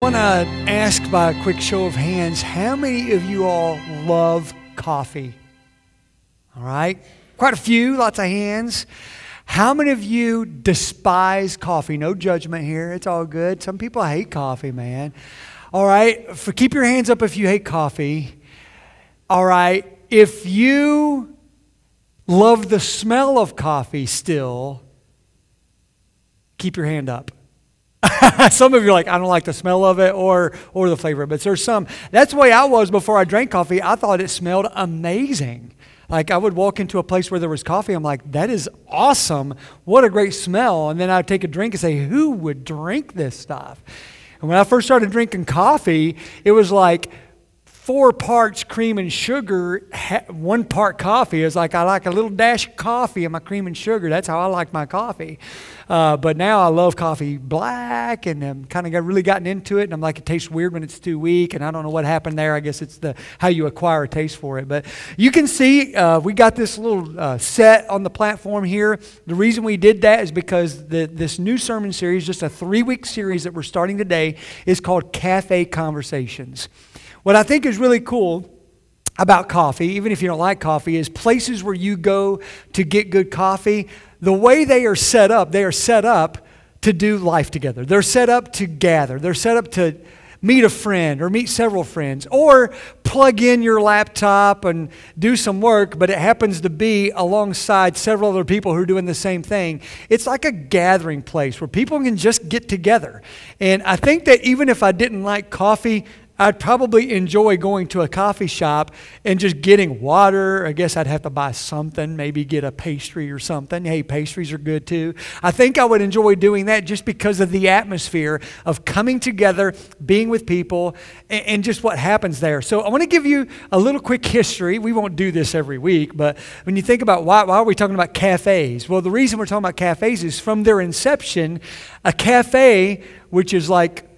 I want to ask by a quick show of hands, how many of you all love coffee? All right, quite a few, lots of hands. How many of you despise coffee? No judgment here, it's all good. Some people hate coffee, man. All right, keep your hands up if you hate coffee. All right, if you love the smell of coffee still, keep your hand up. Some of you are like, I don't like the smell of it or the flavor, but there's some. That's the way I was before I drank coffee. I thought it smelled amazing. Like I would walk into a place where there was coffee. I'm like, that is awesome. What a great smell. And then I'd take a drink and say, who would drink this stuff? And when I first started drinking coffee, it was like 4 parts cream and sugar, 1 part coffee. It was like I like a little dash of coffee in my cream and sugar. That's how I like my coffee. But now I love coffee black, and I'm kind of really gotten into it. And I'm like, it tastes weird when it's too weak, and I don't know what happened there. I guess it's how you acquire a taste for it. But you can see we got this little set on the platform here. The reason we did that is because this new sermon series, just a 3-week series that we're starting today, is called Café Conversations. What I think is really cool about coffee, even if you don't like coffee, is places where you go to get good coffee. The way they are set up to do life together. They're set up to gather. They're set up to meet a friend or meet several friends or plug in your laptop and do some work, but it happens to be alongside several other people who are doing the same thing. It's like a gathering place where people can just get together. And I think that even if I didn't like coffee, I'd probably enjoy going to a coffee shop and just getting water. I guess I'd have to buy something, maybe get a pastry or something. Hey, pastries are good too. I think I would enjoy doing that just because of the atmosphere of coming together, being with people, and just what happens there. So I want to give you a little quick history. We won't do this every week, but when you think about why are we talking about cafes? Well, the reason we're talking about cafes is from their inception, a cafe, which is like,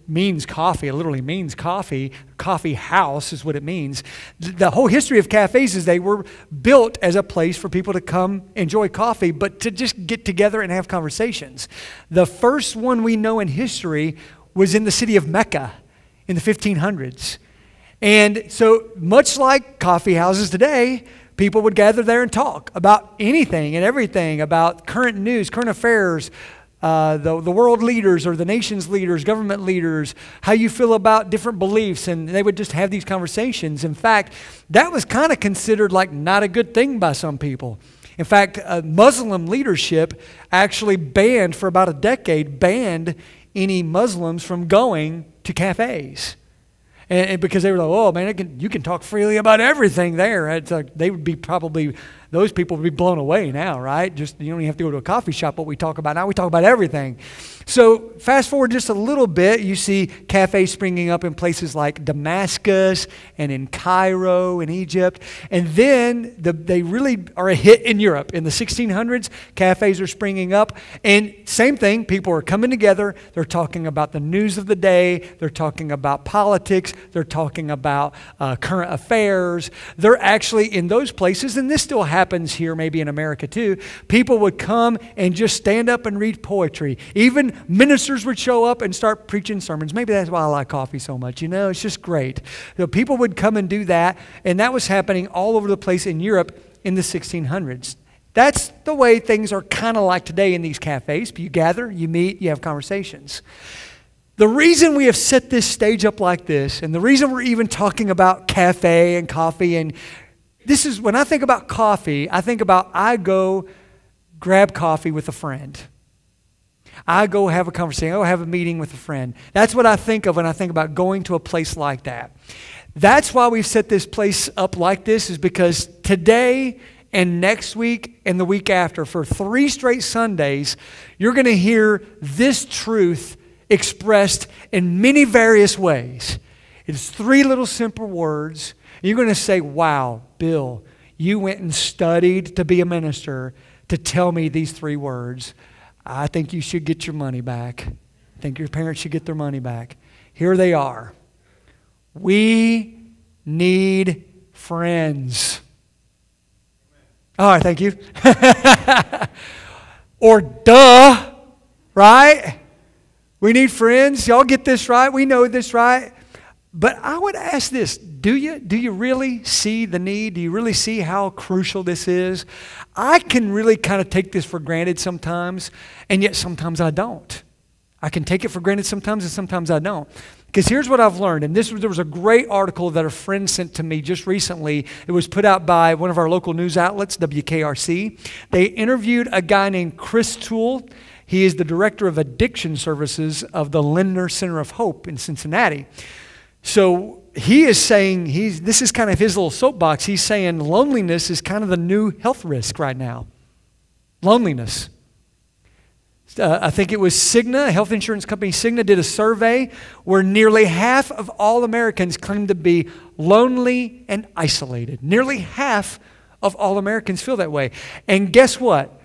means coffee, it literally means coffee. Coffee house is what it means. The whole history of cafes is they were built as a place for people to come enjoy coffee, but to just get together and have conversations. The first one we know in history was in the city of Mecca in the 1500s. And so much like coffee houses today, people would gather there and talk about anything and everything, about current news, current affairs, the world leaders or the nation's leaders, government leaders, how you feel about different beliefs, and they would just have these conversations. In fact, that was kind of considered like not a good thing by some people. In fact, Muslim leadership actually banned, for about a decade, banned any Muslims from going to cafes. And because they were like, oh man, you can talk freely about everything there. It's like they would be probably, those people would be blown away now, right? Just, you don't even have to go to a coffee shop. What we talk about now, we talk about everything. So fast forward just a little bit, you see cafes springing up in places like Damascus and in Cairo in Egypt. And then they really are a hit in Europe. In the 1600s, cafes are springing up. And same thing, people are coming together. They're talking about the news of the day. They're talking about politics. They're talking about current affairs. They're actually in those places, and this still happens here maybe in America too, people would come and just stand up and read poetry. Even ministers would show up and start preaching sermons. Maybe that's why I like coffee so much. You know, it's just great. So people would come and do that, and that was happening all over the place in Europe in the 1600s. That's the way things are kind of like today in these cafes. You gather, you meet, you have conversations. The reason we have set this stage up like this, and the reason we're even talking about cafe and coffee, and this is, when I think about coffee, I think about I go grab coffee with a friend. I go have a conversation. I go have a meeting with a friend. That's what I think of when I think about going to a place like that. That's why we've set this place up like this, is because today and next week and the week after, for 3 straight Sundays, you're going to hear this truth expressed in many various ways. It's 3 little simple words. You're going to say, wow, Bill, you went and studied to be a minister to tell me these 3 words. I think you should get your money back. I think your parents should get their money back. Here they are. We need friends. All right, thank you. Or duh, right? We need friends. Y'all get this right. We know this, right? But I would ask this, do you really see the need? Do you really see how crucial this is? I can really kind of take this for granted sometimes, and yet sometimes I don't. I can take it for granted sometimes, and sometimes I don't. Because here's what I've learned, and there was a great article that a friend sent to me just recently. It was put out by one of our local news outlets, WKRC. They interviewed a guy named Chris Toole. He is the director of addiction services of the Lindner Center of Hope in Cincinnati. So he is saying, this is kind of his little soapbox. He's saying loneliness is kind of the new health risk right now. Loneliness. I think it was Cigna, a health insurance company, Cigna, did a survey where nearly half of all Americans claim to be lonely and isolated. Nearly half of all Americans feel that way. And guess what?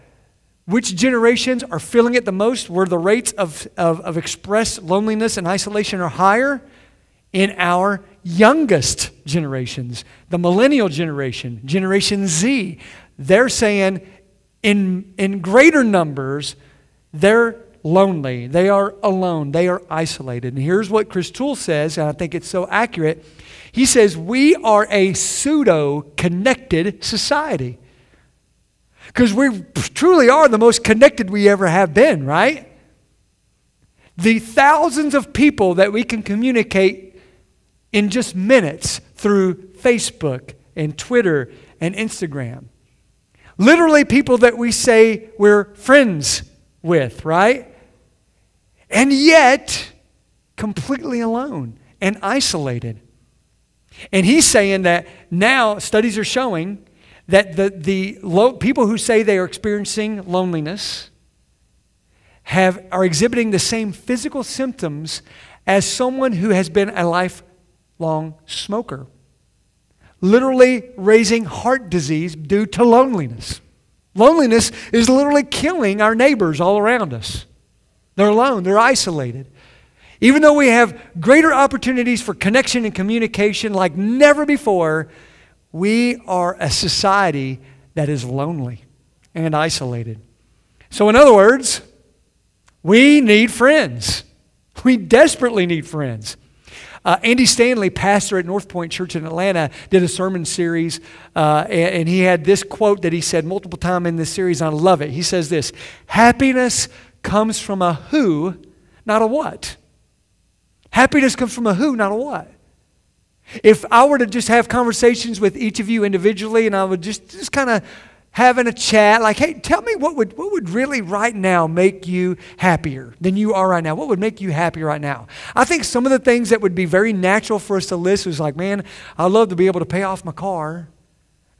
Which generations are feeling it the most, where the rates of expressed loneliness and isolation are higher? In our youngest generations, the millennial generation, Generation Z. They're saying in greater numbers, they're lonely, they are alone, they are isolated. And here's what Chris Toole says, and I think it's so accurate. He says, we are a pseudo-connected society. Because we truly are the most connected we ever have been, right? The thousands of people that we can communicate in just minutes through Facebook and Twitter and Instagram. Literally people that we say we're friends with, right? And yet, completely alone and isolated. And he's saying that now studies are showing that the people who say they are experiencing loneliness are exhibiting the same physical symptoms as someone who has been a lifelong smoker. Literally raising heart disease due to loneliness. Loneliness is literally killing our neighbors all around us. They're alone, they're isolated. Even though we have greater opportunities for connection and communication like never before, we are a society that is lonely and isolated. So in other words, we need friends. We desperately need friends. Andy Stanley, pastor at North Point Church in Atlanta, did a sermon series, and he had this quote that he said multiple times in this series, and I love it. He says this: happiness comes from a who, not a what. Happiness comes from a who, not a what. If I were to just have conversations with each of you individually, and I would just kind of having a chat, like, hey, tell me what would really right now make you happier than you are right now? What would make you happy right now? I think some of the things that would be very natural for us to list was like, man, I'd love to be able to pay off my car.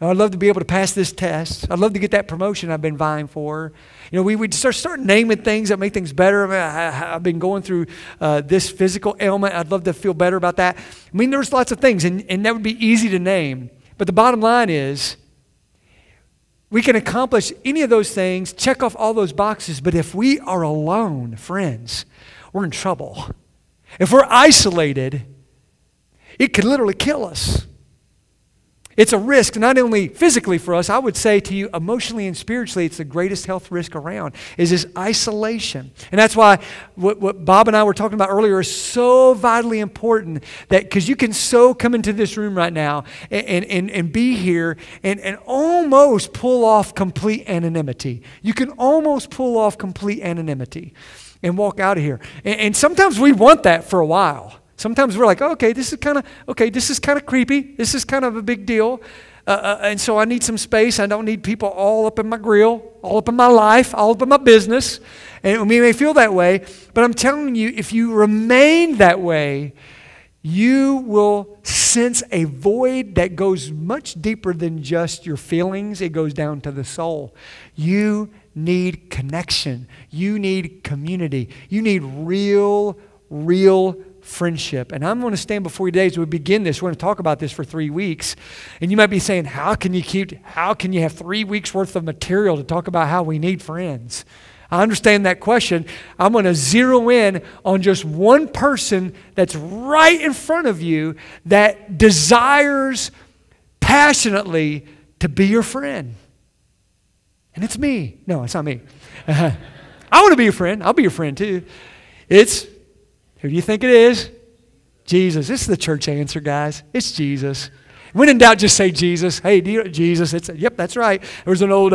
I'd love to be able to pass this test. I'd love to get that promotion I've been vying for. You know, we would start naming things that make things better. I mean, I've been going through this physical ailment. I'd love to feel better about that. I mean, there's lots of things, and that would be easy to name. But the bottom line is, we can accomplish any of those things, check off all those boxes, but if we are alone, friends, we're in trouble. If we're isolated, it could literally kill us. It's a risk, not only physically for us, I would say to you, emotionally and spiritually, it's the greatest health risk around, is this isolation. And that's why what Bob and I were talking about earlier is so vitally important, that because you can so come into this room right now and be here and almost pull off complete anonymity. You can almost pull off complete anonymity and walk out of here. And sometimes we want that for a while. Sometimes we're like, okay, this is kind of creepy. This is kind of a big deal. And so I need some space. I don't need people all up in my grill, all up in my life, all up in my business. And we may feel that way, but I'm telling you, if you remain that way, you will sense a void that goes much deeper than just your feelings. It goes down to the soul. You need connection. You need community. You need real friendship. And I'm going to stand before you today as we begin this. We're going to talk about this for 3 weeks. And you might be saying, how can you have 3 weeks worth of material to talk about how we need friends? I understand that question. I'm going to zero in on just one person that's right in front of you that desires passionately to be your friend. And it's me. No, it's not me. I want to be your friend. I'll be your friend too. It's, who do you think it is? Jesus. This is the church answer, guys. It's Jesus. When in doubt, just say Jesus. Hey, Jesus. Yep, that's right. There was an old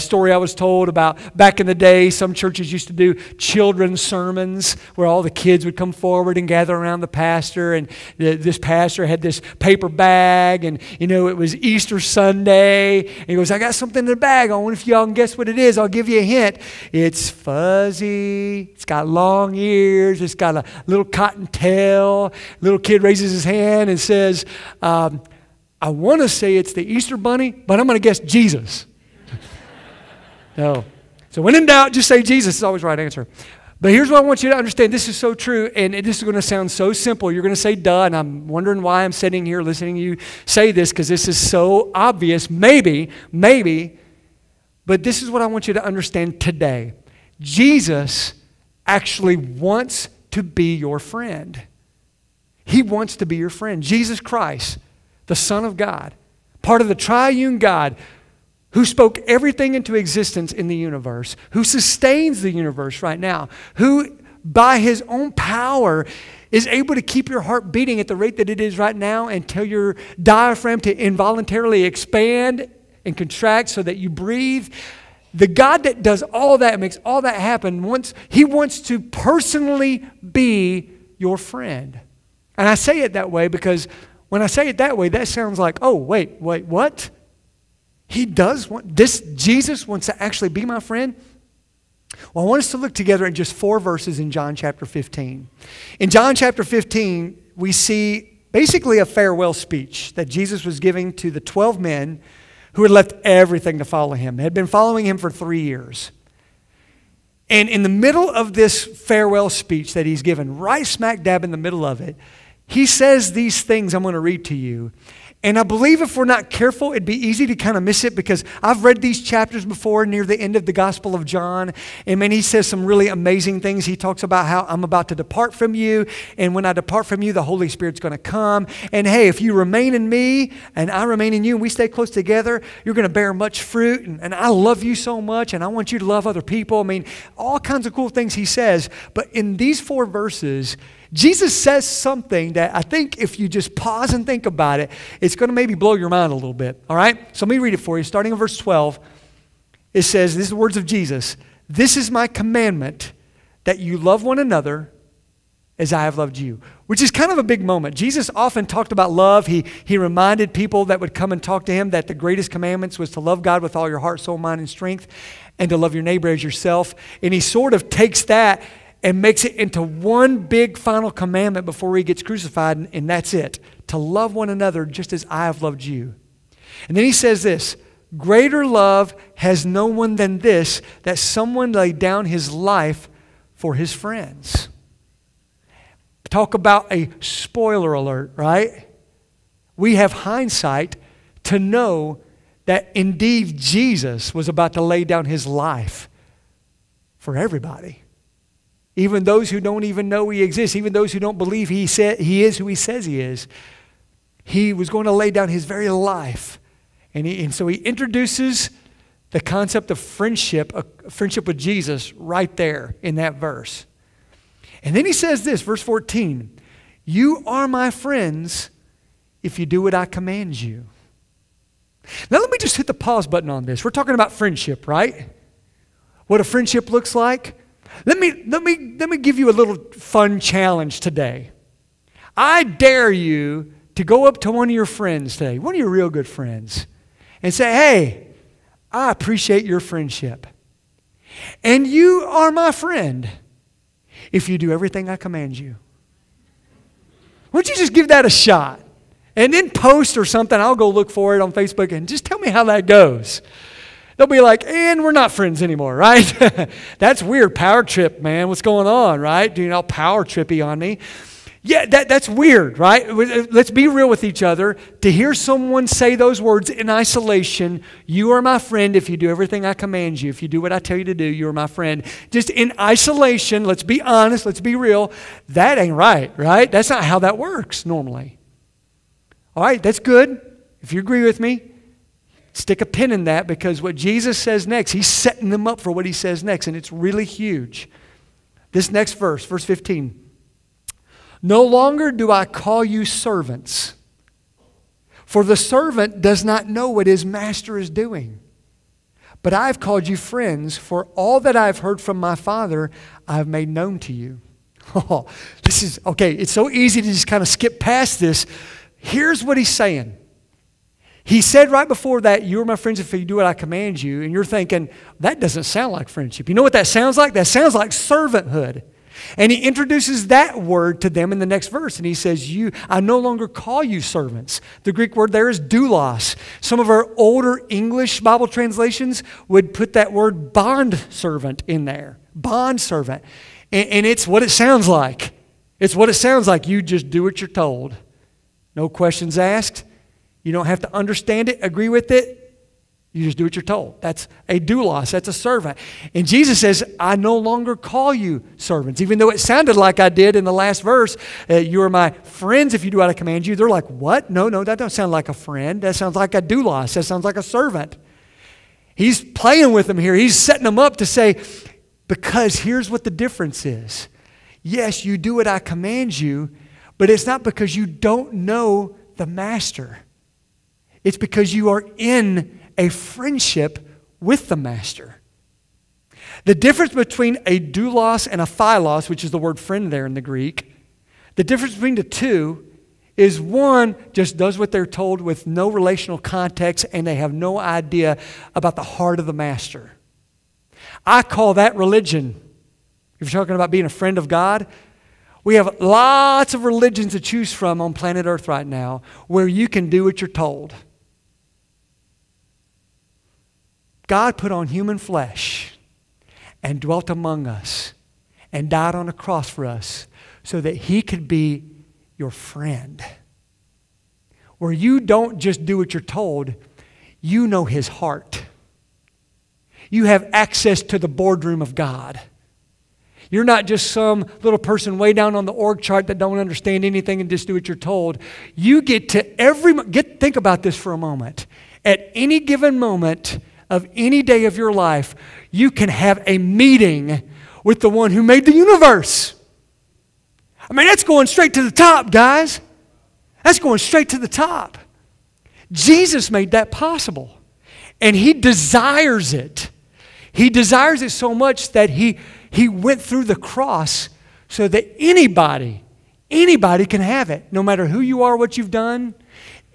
story I was told about back in the day. Some churches used to do children's sermons where all the kids would come forward and gather around the pastor. And this pastor had this paper bag, and it was Easter Sunday. And he goes, I got something in the bag. I wonder if y'all can guess what it is. I'll give you a hint. It's fuzzy. It's got long ears. It's got a little cotton tail. Little kid raises his hand and says, I want to say it's the Easter bunny, but I'm going to guess Jesus. No. So when in doubt, just say Jesus. It's always the right answer. But here's what I want you to understand. This is so true, and this is going to sound so simple. You're going to say duh, and I'm wondering why I'm sitting here listening to you say this, because this is so obvious. Maybe, but this is what I want you to understand today. Jesus actually wants to be your friend. He wants to be your friend. Jesus Christ, the Son of God, part of the triune God, who spoke everything into existence in the universe, who sustains the universe right now, who by his own power is able to keep your heart beating at the rate that it is right now and tell your diaphragm to involuntarily expand and contract so that you breathe. The God that does all that and makes all that happen, he wants to personally be your friend. And I say it that way because when I say it that way, that sounds like, oh, wait, what? He does want this? Jesus wants to actually be my friend? Well, I want us to look together at just 4 verses in John chapter 15. In John chapter 15, we see basically a farewell speech that Jesus was giving to the 12 men who had left everything to follow him. They had been following him for 3 years. And in the middle of this farewell speech that he's given, right smack dab in the middle of it, he says these things I'm going to read to you. And I believe if we're not careful, it'd be easy to kind of miss it, because I've read these chapters before near the end of the Gospel of John. And man, he says some really amazing things. He talks about how I'm about to depart from you. And when I depart from you, the Holy Spirit's going to come. And hey, if you remain in me and I remain in you and we stay close together, you're going to bear much fruit. And I love you so much and I want you to love other people. I mean, all kinds of cool things he says. But in these 4 verses, Jesus says something that I think if you just pause and think about it, it's going to maybe blow your mind a little bit. All right? So let me read it for you. Starting in verse 12, it says, these are the words of Jesus. This is my commandment, that you love one another as I have loved you. Which is kind of a big moment. Jesus often talked about love. He reminded people that would come and talk to him that the greatest commandments was to love God with all your heart, soul, mind, and strength, and to love your neighbor as yourself. And he sort of takes that and makes it into one big final commandment before he gets crucified, and that's it. To love one another just as I have loved you. And then he says this, greater love has no one than this, that someone laid down his life for his friends. Talk about a spoiler alert, right? We have hindsight to know that indeed Jesus was about to lay down his life for everybody. Even those who don't even know he exists, even those who don't believe he is who he says he is, he was going to lay down his very life. And so he introduces the concept of friendship with Jesus right there in that verse. And then he says this, verse 14, you are my friends if you do what I command you. Now let me just hit the pause button on this. We're talking about friendship, right? What a friendship looks like. Let me give you a little fun challenge today. I dare you to go up to one of your friends today, one of your real good friends, and say, hey, I appreciate your friendship. And you are my friend if you do everything I command you. Why don't you just give that a shot? And then post or something. I'll go look for it on Facebook and just tell me how that goes. They'll be like, and we're not friends anymore, right? That's weird. Power trip, man. What's going on, right? Doing all power trippy on me. Yeah, that's weird, right? Let's be real with each other. To hear someone say those words in isolation, you are my friend if you do everything I command you. If you do what I tell you to do, you are my friend. Just in isolation, let's be honest, let's be real. That ain't right? That's not how that works normally. All right, that's good. If you agree with me, stick a pin in that, because what Jesus says next, he's setting them up for what he says next, and it's really huge. This next verse, verse 15. No longer do I call you servants, for the servant does not know what his master is doing. But I have called you friends, for all that I have heard from my Father, I have made known to you. Oh, this is, okay, it's so easy to just kind of skip past this. Here's what he's saying. He said right before that, you are my friends if you do what I command you. And you're thinking, that doesn't sound like friendship. You know what that sounds like? That sounds like servanthood. And he introduces that word to them in the next verse. And he says, I no longer call you servants. The Greek word there is doulos. Some of our older English Bible translations would put that word bond servant in there. Bond servant. And it's what it sounds like. It's what it sounds like. You just do what you're told. No questions asked. You don't have to understand it, agree with it. You just do what you're told. That's a doulos. That's a servant. And Jesus says, I no longer call you servants. Even though it sounded like I did in the last verse, you are my friends if you do what I command you. They're like, what? No, that don't sound like a friend. That sounds like a doulos. That sounds like a servant. He's playing with them here. He's setting them up to say, because here's what the difference is. Yes, you do what I command you, but it's not because you don't know the master. It's because you are in a friendship with the master. The difference between a doulos and a philos, which is the word friend there in the Greek, the difference between the two is one just does what they're told with no relational context and they have no idea about the heart of the master. I call that religion. If you're talking about being a friend of God, we have lots of religions to choose from on planet Earth right now where you can do what you're told. God put on human flesh and dwelt among us and died on a cross for us so that He could be your friend. Where you don't just do what you're told, you know His heart. You have access to the boardroom of God. You're not just some little person way down on the org chart that don't understand anything and just do what you're told. You get to think about this for a moment. At any given moment of any day of your life, you can have a meeting with the one who made the universe. I mean, that's going straight to the top, guys. That's going straight to the top. Jesus made that possible. And He desires it. He desires it so much that He went through the cross so that anybody can have it. No matter who you are, what you've done,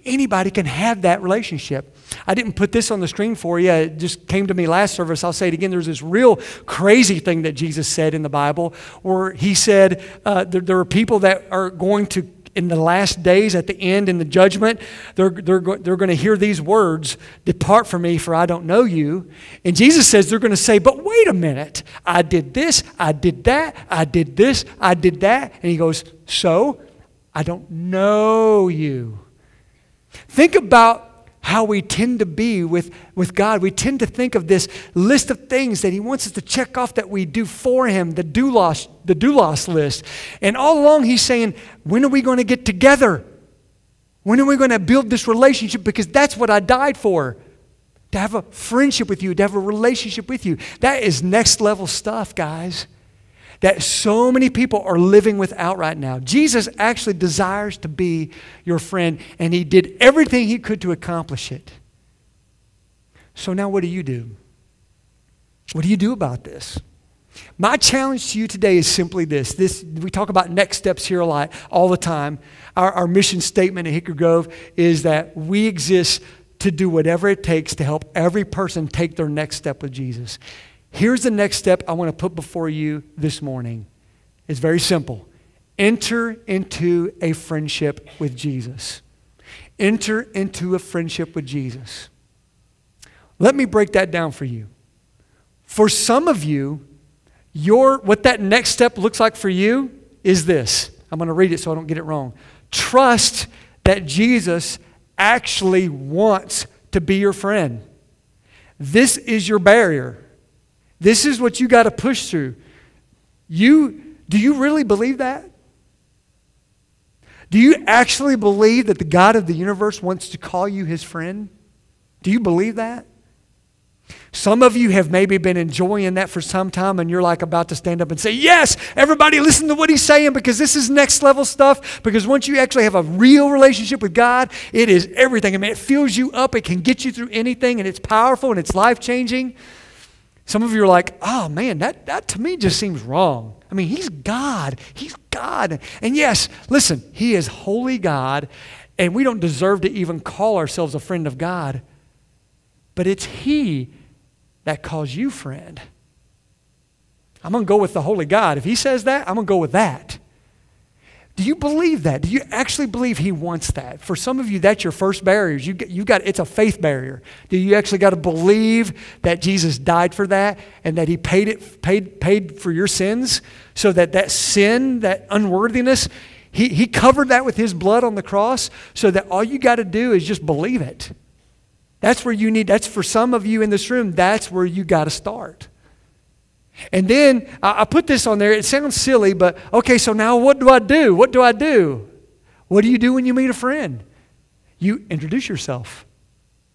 anybody can have that relationship. I didn't put this on the screen for you. It just came to me last service. I'll say it again. There's this real crazy thing that Jesus said in the Bible where He said there are people that are going to, in the last days, at the end, in the judgment, they're going to hear these words, "Depart from me, for I don't know you." And Jesus says they're going to say, "But wait a minute. I did this, I did that, I did this, I did that." And He goes, "So, I don't know you." Think about how we tend to be with God. We tend to think of this list of things that He wants us to check off that we do for Him, the doulos list. And all along He's saying, when are we going to get together? When are we going to build this relationship? Because that's what I died for. To have a friendship with you, to have a relationship with you. That is next level stuff, guys. That so many people are living without right now. Jesus actually desires to be your friend, and He did everything He could to accomplish it. So now what do you do? What do you do about this? My challenge to you today is simply this. We talk about next steps here a lot, all the time. Our mission statement at Hickory Grove is that we exist to do whatever it takes to help every person take their next step with Jesus. Here's the next step I want to put before you this morning. It's very simple. Enter into a friendship with Jesus. Enter into a friendship with Jesus. Let me break that down for you. For some of you, what that next step looks like for you is this. I'm going to read it so I don't get it wrong. Trust that Jesus actually wants to be your friend. This is your barrier. This is what you got to push through. Do you really believe that? Do you actually believe that the God of the universe wants to call you His friend? Do you believe that? Some of you have maybe been enjoying that for some time, and you're like about to stand up and say, yes, everybody listen to what he's saying, because this is next level stuff. Because once you actually have a real relationship with God, it is everything. I mean, it fills you up. It can get you through anything, and it's powerful, and it's life-changing. Some of you are like, oh man, that to me just seems wrong. I mean, he's God. He's God. And yes, listen, he is holy God, and we don't deserve to even call ourselves a friend of God. But it's he that calls you friend. I'm going to go with the holy God. If he says that, I'm going to go with that. Do you believe that? Do you actually believe he wants that? For some of you, that's your first barriers. It's a faith barrier. Do you actually got to believe that Jesus died for that, and that he paid for your sins, so that sin, that unworthiness, he covered that with his blood on the cross, so that all you got to do is just believe it. That's for some of you in this room, that's where you got to start. And then I put this on there. It sounds silly, but okay, so now what do I do? What do I do? What do you do when you meet a friend? You introduce yourself.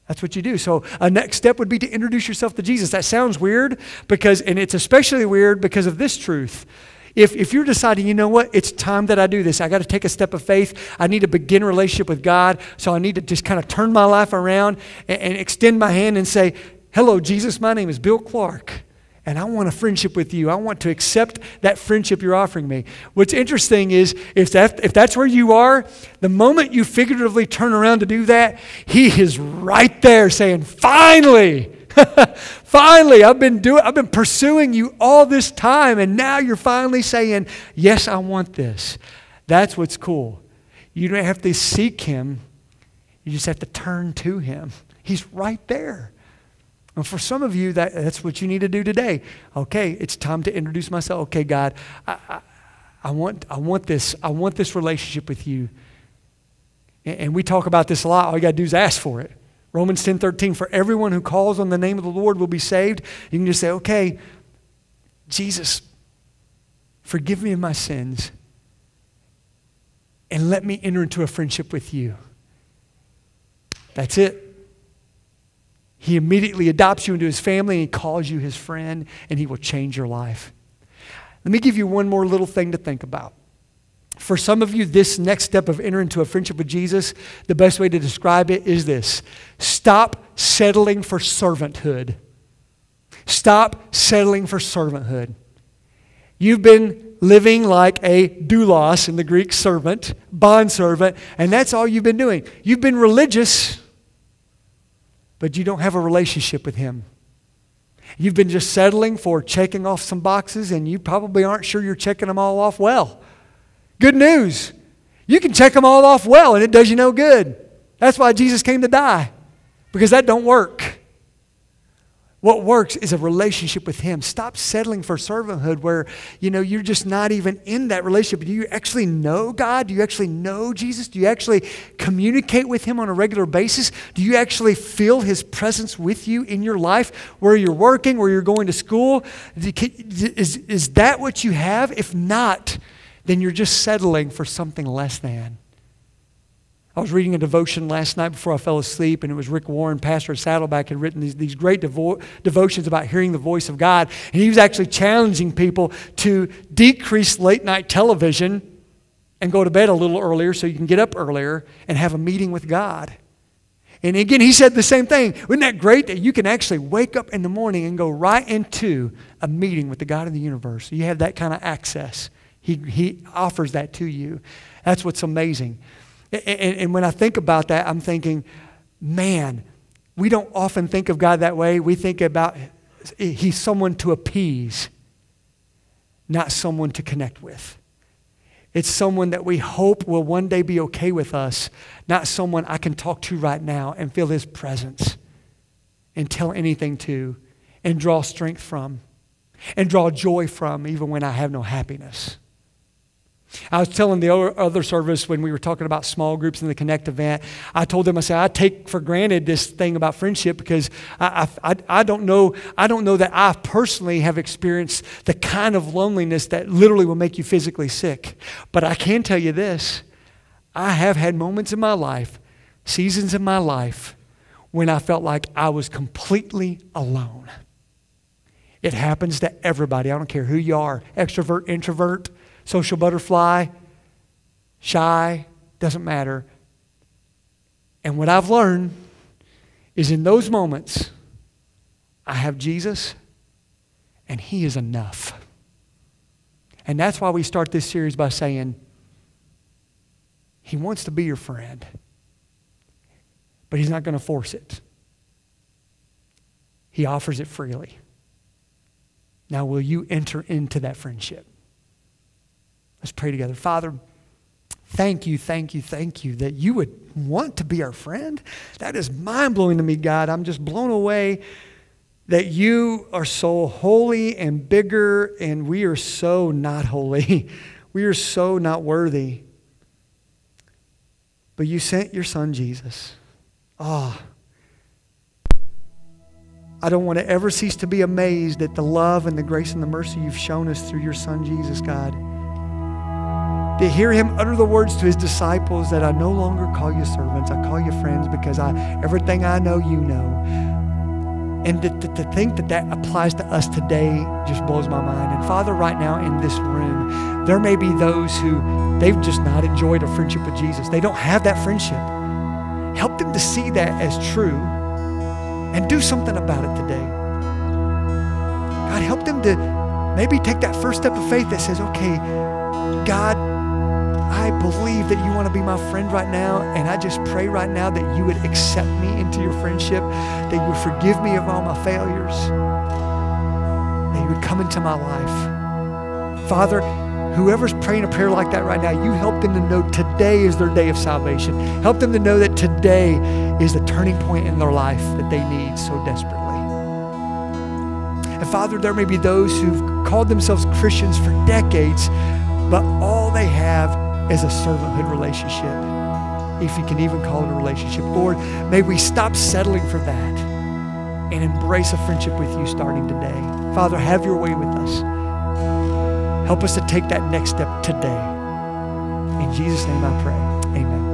That's what you do. So a next step would be to introduce yourself to Jesus. That sounds weird, and it's especially weird because of this truth. If you're deciding, you know what, it's time that I do this. I got to take a step of faith. I need to begin a relationship with God. So I need to just kind of turn my life around and extend my hand and say, hello, Jesus, my name is Bill Clark, and I want a friendship with you. I want to accept that friendship you're offering me. What's interesting is if that's where you are, the moment you figuratively turn around to do that, he is right there saying, finally. Finally, I've been pursuing you all this time, and now you're finally saying, yes, I want this. That's what's cool. You don't have to seek him. You just have to turn to him. He's right there. And for some of you, that's what you need to do today. Okay, it's time to introduce myself. Okay, God, I want this. I want this relationship with you. And we talk about this a lot. All you got to do is ask for it. Romans 10:13, for everyone who calls on the name of the Lord will be saved. You can just say, okay, Jesus, forgive me of my sins, and let me enter into a friendship with you. That's it. He immediately adopts you into his family, and he calls you his friend, and he will change your life. Let me give you one more little thing to think about. For some of you, this next step of entering into a friendship with Jesus, the best way to describe it is this. Stop settling for servanthood. Stop settling for servanthood. You've been living like a doulos in the Greek, servant, bondservant, and that's all you've been doing. You've been religious, but you don't have a relationship with him. You've been just settling for checking off some boxes, and you probably aren't sure you're checking them all off well. Good news. You can check them all off well, and it does you no good. That's why Jesus came to die, because that don't work. What works is a relationship with him. Stop settling for servanthood where, you're just not even in that relationship. Do you actually know God? Do you actually know Jesus? Do you actually communicate with him on a regular basis? Do you actually feel his presence with you in your life, where you're working, where you're going to school? Is that what you have? If not, then you're just settling for something less than. I was reading a devotion last night before I fell asleep, and it was Rick Warren, pastor of Saddleback, had written these great devotions about hearing the voice of God. And he was actually challenging people to decrease late night television and go to bed a little earlier so you can get up earlier and have a meeting with God. And again, he said the same thing. Isn't that great that you can actually wake up in the morning and go right into a meeting with the God of the universe? You have that kind of access. He offers that to you. That's what's amazing. And when I think about that, I'm thinking, man, we don't often think of God that way. We think about he's someone to appease, not someone to connect with. It's someone that we hope will one day be okay with us, not someone I can talk to right now and feel his presence and tell anything to and draw strength from and draw joy from even when I have no happiness. I was telling the other service when we were talking about small groups in the Connect event, I told them, I said, I take for granted this thing about friendship because I don't know that I personally have experienced the kind of loneliness that literally will make you physically sick. But I can tell you this, I have had moments in my life, seasons in my life, when I felt like I was completely alone. It happens to everybody. I don't care who you are, extrovert, introvert, social butterfly, shy, doesn't matter. And what I've learned is in those moments, I have Jesus, and He is enough. And that's why we start this series by saying, He wants to be your friend, but He's not going to force it. He offers it freely. Now, will you enter into that friendship? Let's pray together. Father, thank you that you would want to be our friend. That is mind-blowing to me, God. I'm just blown away that you are so holy and bigger, and we are so not holy. We are so not worthy. But you sent your Son, Jesus. I don't want to ever cease to be amazed at the love and the grace and the mercy you've shown us through your Son, Jesus, God. To hear Him utter the words to His disciples that I no longer call you servants, I call you friends because everything I know, you know. And to think that that applies to us today just blows my mind. And Father, right now in this room, there may be those who they've just not enjoyed a friendship with Jesus. They don't have that friendship. Help them to see that as true and do something about it today. God, help them to maybe take that first step of faith that says, okay, God, I believe that you want to be my friend right now, and I just pray right now that you would accept me into your friendship, that you would forgive me of all my failures, that you would come into my life. Father, whoever's praying a prayer like that right now, you help them to know today is their day of salvation. Help them to know that today is the turning point in their life that they need so desperately. And Father, there may be those who've called themselves Christians for decades, but all they have is a servanthood relationship, if you can even call it a relationship. Lord, may we stop settling for that and embrace a friendship with you starting today. Father, have your way with us. Help us to take that next step today. In Jesus' name I pray. Amen.